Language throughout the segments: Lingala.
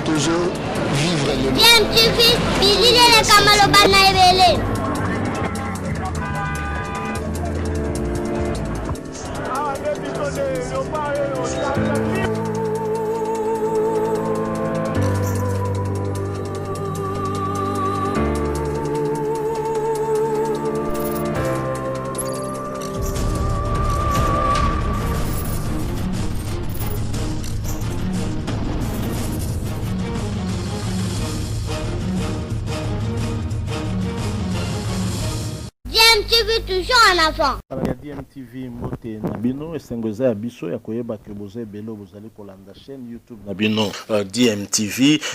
toujours vivre le bien tu fais bilile le kamalo bana ebele toujours un enfant. DMTV Mote Nabino et Sengoza Abiso ya koyeba ke boze belo bozali kolanda chaîne YouTube Nabino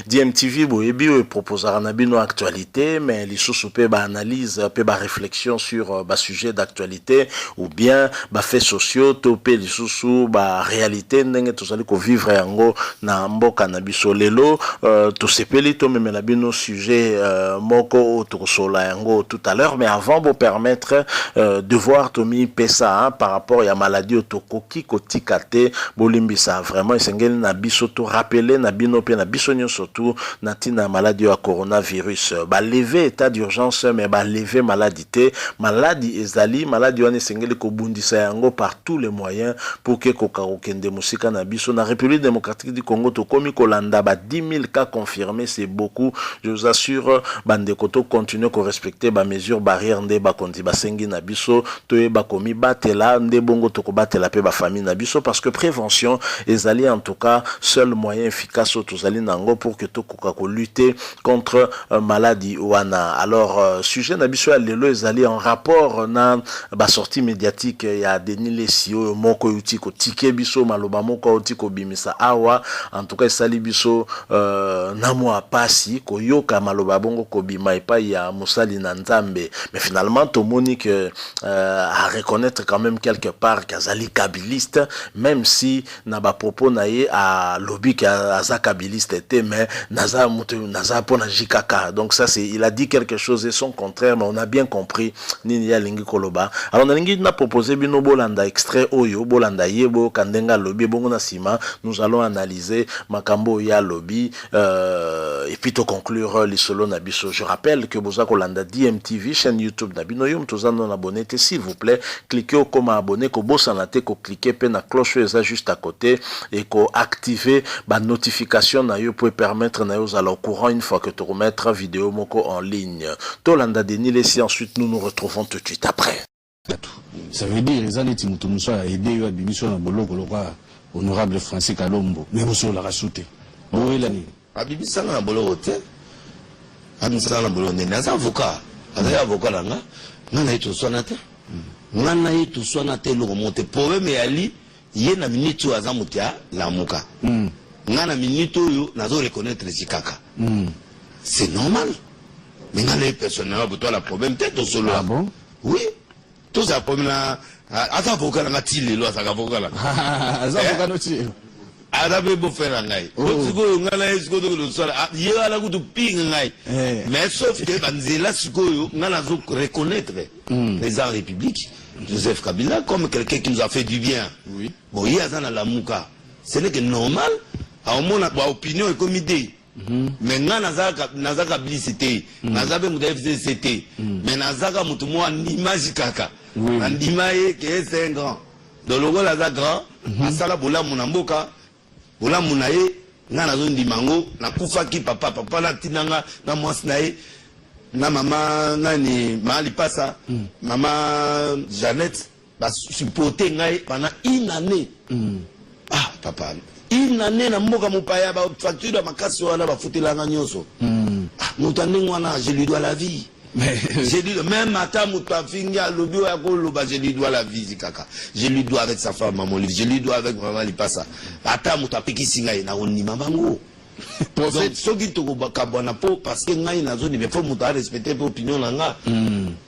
DMTV boyebi o proposera Nabino actualité mais les sous pe ba analyse pe ba réflexion sur ba sujet d'actualité ou bien ba faits sociaux topé les sous ba réalité ndenge tozali ko vivre yango na mboka na biso lelo to sepeli to même Nabino sujet moko to sola yango tout à l'heure mais avant pour permettre de voir Tommy Pesa hein, par rapport à la maladie otokoki kotikate bolimbisa vraiment esengeli na biso to rappeler na bino pe na biso surtout na tina maladie ya coronavirus ba lever état d'urgence mais ba lever maladie ezali maladie wana esengeli ko bundisa yango par tous les moyens pour que kokende musika na biso na République démocratique du Congo to komi kolanda ba 10 000 cas confirmés c'est beaucoup je vous assure bande koto continuer ko respecter ba mesures barrières nde ba konti ba sengi na biso to ba komi batela nde bongo to ko batela pe ba famille na biso parce que prévention ezali en tout cas seul moyen efficace tozali nango pour que to koka ko lutter contre maladie wana alors sujet na biso ya lelo ezali en rapport na ba sortie médiatique ya Denis Lessie moko uti ko tike biso maloba moko uti ko bimisa awa en tout cas esali biso na mwa pasi ko yoka maloba bongo ko bima epai ya musali na nzambe mais finalement to monique à reconnaître quand même quelque part qu'azali Kabiliste même si na ba propos Naye Alobi qu'aza Kabiliste était mais naza pona jikaka donc ça c'est il a dit quelque chose et son contraire mais on a bien compris nini ya lingi koloba alors na lingi na proposé bino bolanda extrait oyo bolanda yebo kandenga Alobi bongo na sima nous allons analyser makambo ya Alobi et puis to conclure les solo na biso je rappelle que boza kolanda DMTV chaîne YouTube na bino yom tozana na abonné s'il vous plaît cliquez au comme abonné ko bosana te ko cliquer pe na cloche eza juste à côté et ko activer ba notification na yo pour permettre na yo aux au courant une fois que tu remettre vidéo moko en ligne tolanda Denis Lessie ensuite nous nous retrouvons tout de suite après ça veut dire les années timutumuso a aidé yo bibiso na boloko lokwa honorable Français Kalombo mais boso la rasouté boela ni abibisa na boloko te abibisa na boloko ne na avocat avocat nga ngana ito sonate ngana ito sonate lo monte problème yali ye na minute azamutia la muka ngana minute yo nazo reconnaître sikaka c'est normal mais ngana personnellement pour toi la problème peut-être solo ah bon oui tout ça problème là avocat nga tili lo avocat là avocat no tili arabe bo fera ngai siko ngala siko do lo sala ye ala ku pinga ngai mais sauf que banzela siko ngala zo reconnaître président de la République Joseph Kabila comme quelqu'un qui nous a fait du bien oui bon il y a ça dans la muka ce n'est que normal à mon opinion et comme idée mais naza Kabiliste naza be muta FCT mais naza ka mutu mo image kaka ndima ye que c'est un grand dans le rôle naza grand asala bola munamboka ola munaye nga nazo ndimango na kufaki papa na tinanga na mwasi naye na mama nani mahali pasa mama Jeannette ba supporter ngai pendant une année ah papa une année na mboka mupaya ba facture ya makasi wana ba futelanga nyoso mutande ngwana je lui dois la vie mais j'ai dit même matin mutafinga Alobi ya koloba je lui dois la vie kaka je lui dois avec sa femme maman je lui dois avec maman lipasa ata mutapiki singa na onni mamango donc soki to kabona po parce que ngai nazo ni faut muta respecter opinion nanga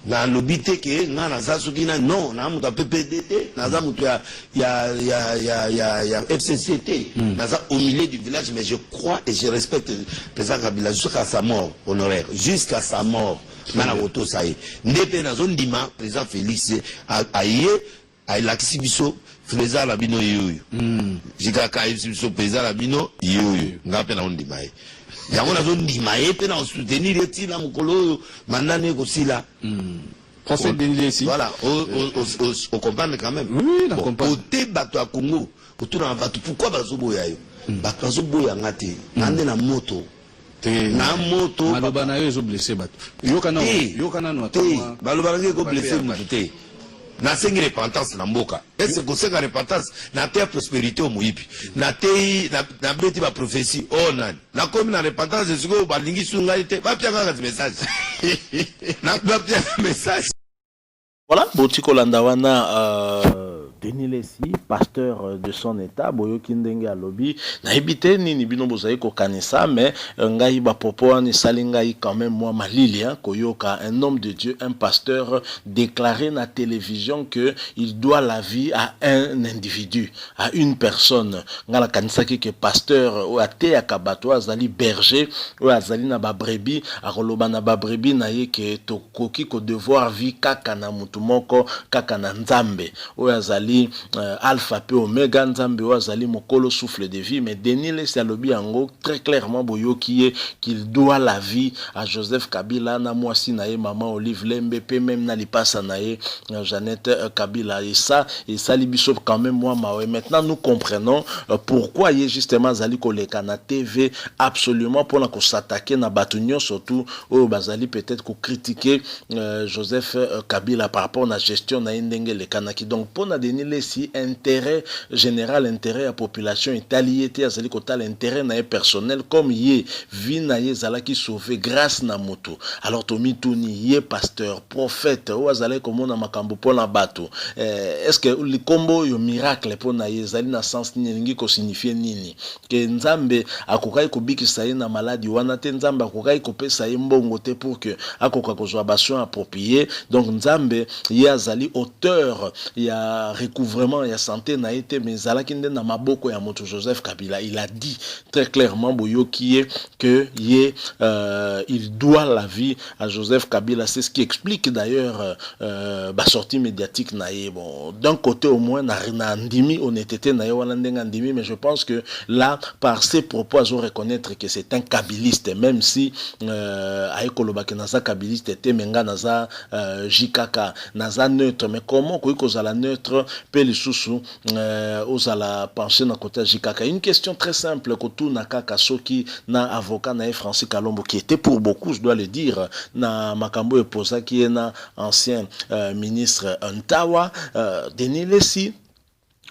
na Alobi te ke nga na zasoki na non na muta PPDT na za mutu ya FCCT na za au milieu du village mais je crois et je respecte le président Kabila jusqu'à sa mort honoraire jusqu'à sa mort na woto sai ndepe na zondima président Félix aye Alakisi biso Freza la bino yoyo. Jika kai so pesa la bino yoyo. Ngape na undi mai. Yango na zo ndimaye pe na soutenir eti na mukolo manane ko sila. Français Denis ici. Voilà, on comprend quand même. Oui, on comprend. Côté bato à Congo, autour d'un bato, pourquoi bazo boya yo? Bato boya ngate, nande na moto. Na moto. Maloba na yo zo blessé bato. Yokana no atoma. Maloba na yo ko blessé mutu te. Na sengi repentance na mboka. Est-ce que c'est repentance na terre prospérité au muipi. Na te na beti ba prophétie oh nani. Na comme na repentance de ce que ba lingi sunga ite ba pia nga message. Na ba pia message. Voilà, Botiko Landawana, Denis Lessie, pasteur de son état, Boyo Kindenge Alobi, Naibite ni bino bozaye ko kanisa, mais ngai ba popo ni salingai quand même moi malili hein, koyoka un homme de Dieu, un pasteur déclaré na télévision que il doit la vie à un individu, à une personne. Ngala kanisa que pasteur ou ate akabato azali berger ou azali na ba brebis, akoloba na ba brebis na ye que tokoki ko devoir vie kaka na mutu moko kaka na nzambe ou azali alpha pe omega nzambe ou azali mokolo souffle de vie. Mais Denis Lessie Alobi ango très clairement boyo qui est qu'il doit la vie à Joseph Kabila na mwasi na ye maman Olive Lembe pe même na lipasa na ye Jeannette Kabila et ça libiso quand même moi mawe. Maintenant nous comprenons pourquoi il est justement azali koleka na TV absolument pour na ko s'attaquer na batunyo surtout ou bazali peut-être ko critiquer Joseph Kabila par rapport à la gestion na ndenge le kanaki. Donc pour na Denis Lessie intérêt général, intérêt à la population italienne était azali kota l'intérêt na personnel comme yé vie na ye zalaki sauvé grâce na moto. Alors Tomi Tuni yé pasteur prophète ou azali comme na makambo pour na bato. Est-ce que le combo yo miracle pour na ye zali na sens nini ko signifie nini que nzambe akokai ko bikisa ye na maladie wana te nzambe akokai ko pesa ye mbongo te pour que akoka ko zwa bastion approprié. Donc nzambe ye azali auteur ya recouvrement ya santé na été mais zalaki nde na maboko ya moto Joseph Kabila. Il a dit très clairement boyo qui est que il doit la vie à Joseph Kabila. C'est ce qui explique d'ailleurs ba sortie médiatique Naye. Bon, d'un côté au moins na ndimi honnêteté Naye wana ndenga ndimi, mais je pense que là par ses propos on reconnaître que c'est un Kabiliste, même si aekoloba ke naza Kabiliste te menga naza jikaka naza neutre. Mais comment ko zala neutre pe lisusu ozala penser na côté jikaka? Une question très simple que tout na kaka soki na avocat Naye Francis Kalombo qui était pour beaucoup, je dois le dire, na makambo eposa qui est na ancien ministre Ntawa Denis Lessie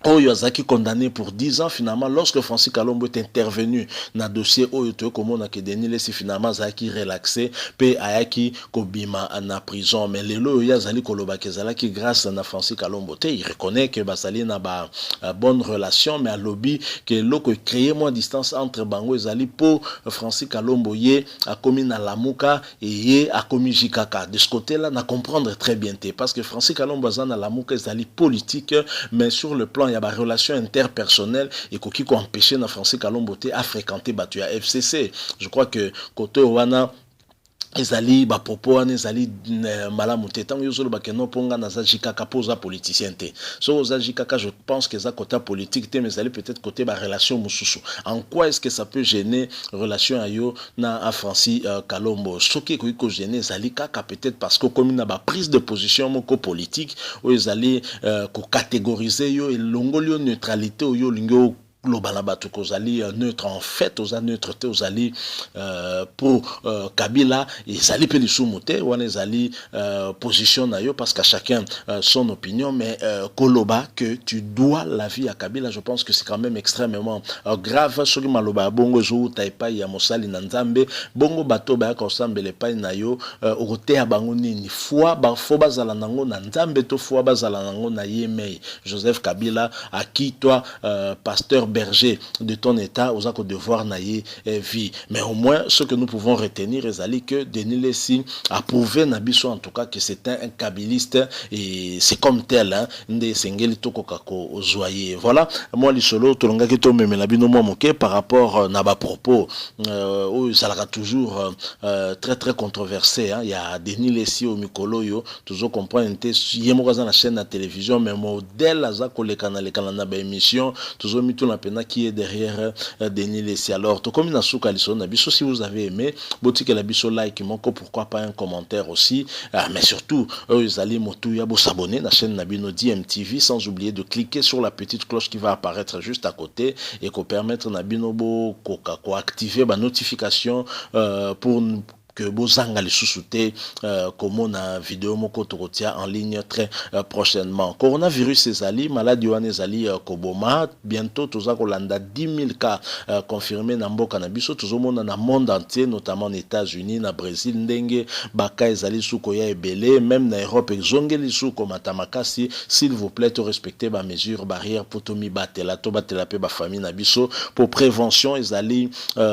Oyo Azaki condamné pour 10 ans finalement lorsque Francis Kalombo est intervenu dans le dossier Oyo Toyo Komona que Denis Lessie finalement Azaki relaxé pe ayaki kobima en prison. Mais lelo Oyo Azali koloba kezalaki grâce à Francis Kalombo te il reconnaît que basali na ba bonne relation, mais Alobi que loko créer moins distance entre bango ezali pour Francis Kalombo ye a commis na lamuka et ye a commis jikaka. De ce côté là na comprendre très bien te parce que Francis Kalombo azana lamuka ezali politique, mais sur le plan il y a des relations interpersonnelles et qui ont empêché na Francis Kalombo à fréquenter Batuya FCC. Je crois que côté wana ezali ba popo wana ezali malamu te tango yozolo ba keno ponga na za jikaka poza politicien te. So za jikaka je pense que za côté politique te, mais ezali peut-être côté ba relation mususu. En quoi est-ce que ça peut gêner relation ayo na Francis Kalombo? Soki ko gêner ezali kaka peut-être parce que comme na ba prise de position moko politique ou ezali ko catégoriser yo et longolio neutralité ou yo lingo Lobalabatu kozali neutre en fait aux neutre te ozali pour Kabila et zali pe lisumuté wana zali position na yo parce qu'à chacun son opinion, mais koloba que tu dois la vie à Kabila, je pense que c'est quand même extrêmement grave. Soki maloba bongo zo taipa ya mosali na nzambe bongo bato ba ka osambele pa na yo okote ya bango nini foi ba fo bazala nango na nzambe to foi bazala nango na yemei. Joseph Kabila à qui toi pasteur berger de ton état, aux accords devoir Naye vie. Mais au moins, ce que nous pouvons retenir, est que Denis Lessie a prouvé Nabiso en tout cas que c'est un kabiliste et c'est comme tel, hein, nde sengeli toko kako joyeux. Voilà, moi, l'isolo, tolonga ki to meme labino mo moke par rapport à ba propos, ça sera toujours très très controversé, hein. Il y a Denis Lessie au Mikolo, yo, toujours comprendre, yemo dans la chaîne de télévision, mais modèle, azako le canal na ba émission, toujours mitou na pena qui est derrière Denis Lessie. Alors, to comme na souka l'isolo Nabiso, si vous avez aimé, boti que la biso like, moko, pourquoi pas un commentaire aussi, mais surtout, vous allez s'abonner à la chaîne Nabino DMTV, sans oublier de cliquer sur la petite cloche qui va apparaître juste à côté et qu'on permettre Nabino bo activer la notification pour que bozanga les sous-soutés comme on a vidéo moko tokotia en ligne très prochainement. Coronavirus ezali, maladie wana ezali koboma, bientôt toza kolanda 10 000 cas confirmés na mboka na biso, tozomona na monde entier, notamment aux États-Unis, na Brésil, ndenge baka ezali suko ya ebele, même na Europe ezongeli suko matamakasi. S'il vous plaît, to respecter ba mesures barrières pour to mi batela, to batela pe ba famille na biso pour prévention ezali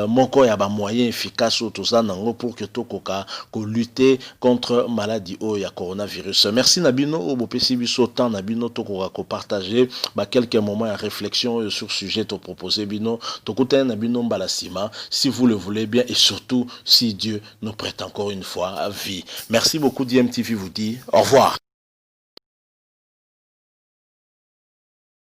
moko ya ba moyens efficaces toza nango pour que tokoka ko lutter contre maladie o ya coronavirus. Merci Nabino au bopesi biso temps Nabino tokoka ko partager ba quelques moments de réflexion sur sujet to proposer bino tokoten Nabino mbalasima si vous le voulez bien et surtout si Dieu nous prête encore une fois à vie. Merci beaucoup DMTV vous dit au revoir.